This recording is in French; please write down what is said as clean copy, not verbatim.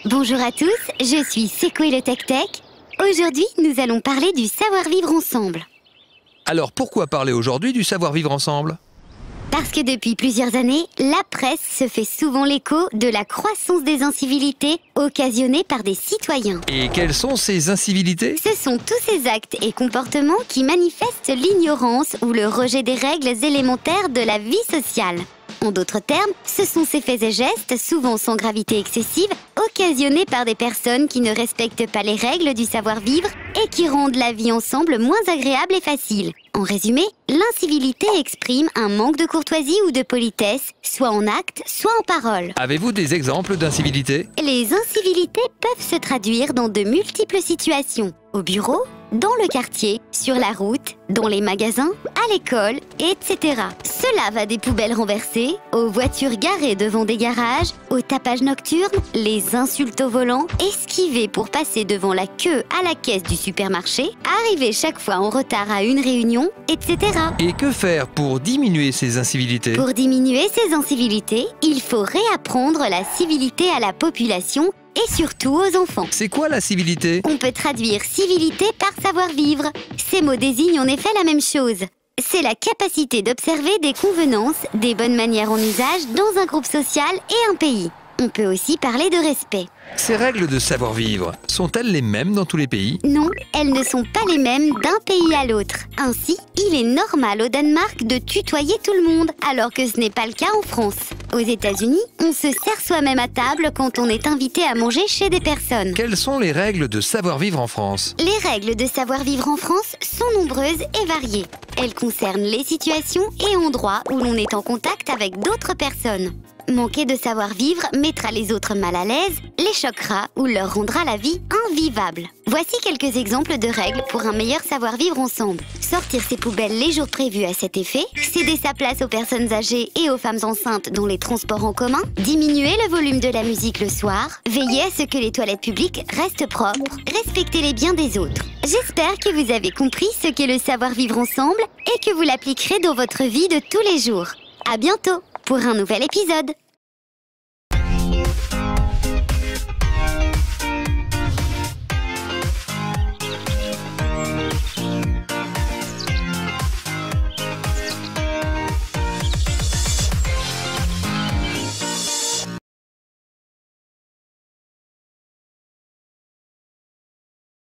Bonjour à tous, je suis Seco et le Tech Tech. Aujourd'hui, nous allons parler du savoir-vivre ensemble. Alors pourquoi parler aujourd'hui du savoir-vivre ensemble? Parce que depuis plusieurs années, la presse se fait souvent l'écho de la croissance des incivilités occasionnées par des citoyens. Et quelles sont ces incivilités? Ce sont tous ces actes et comportements qui manifestent l'ignorance ou le rejet des règles élémentaires de la vie sociale. En d'autres termes, ce sont ces faits et gestes, souvent sans gravité excessive, occasionnés par des personnes qui ne respectent pas les règles du savoir-vivre et qui rendent la vie ensemble moins agréable et facile. En résumé, l'incivilité exprime un manque de courtoisie ou de politesse, soit en acte, soit en parole. Avez-vous des exemples d'incivilité? Les incivilités peuvent se traduire dans de multiples situations. Au bureau, dans le quartier, sur la route, dans les magasins, à l'école, etc. Cela va des poubelles renversées, aux voitures garées devant des garages, au tapage nocturne, les insultes au volant, esquiver pour passer devant la queue à la caisse du supermarché, arriver chaque fois en retard à une réunion, etc. Et que faire pour diminuer ces incivilités? Pour diminuer ces incivilités, il faut réapprendre la civilité à la population et surtout aux enfants. C'est quoi la civilité? On peut traduire civilité par savoir-vivre. Ces mots désignent en effet la même chose. C'est la capacité d'observer des convenances, des bonnes manières en usage dans un groupe social et un pays. On peut aussi parler de respect. Ces règles de savoir-vivre, sont-elles les mêmes dans tous les pays? Non, elles ne sont pas les mêmes d'un pays à l'autre. Ainsi, il est normal au Danemark de tutoyer tout le monde, alors que ce n'est pas le cas en France. Aux États-Unis, on se sert soi-même à table quand on est invité à manger chez des personnes. Quelles sont les règles de savoir-vivre en France? Les règles de savoir-vivre en France sont nombreuses et variées. Elles concernent les situations et endroits où l'on est en contact avec d'autres personnes. Manquer de savoir-vivre mettra les autres mal à l'aise, les choquera ou leur rendra la vie invivable. Voici quelques exemples de règles pour un meilleur savoir-vivre ensemble. Sortir ses poubelles les jours prévus à cet effet, céder sa place aux personnes âgées et aux femmes enceintes dans les transports en commun, diminuer le volume de la musique le soir, veiller à ce que les toilettes publiques restent propres, respecter les biens des autres. J'espère que vous avez compris ce qu'est le savoir-vivre ensemble et que vous l'appliquerez dans votre vie de tous les jours. À bientôt pour un nouvel épisode.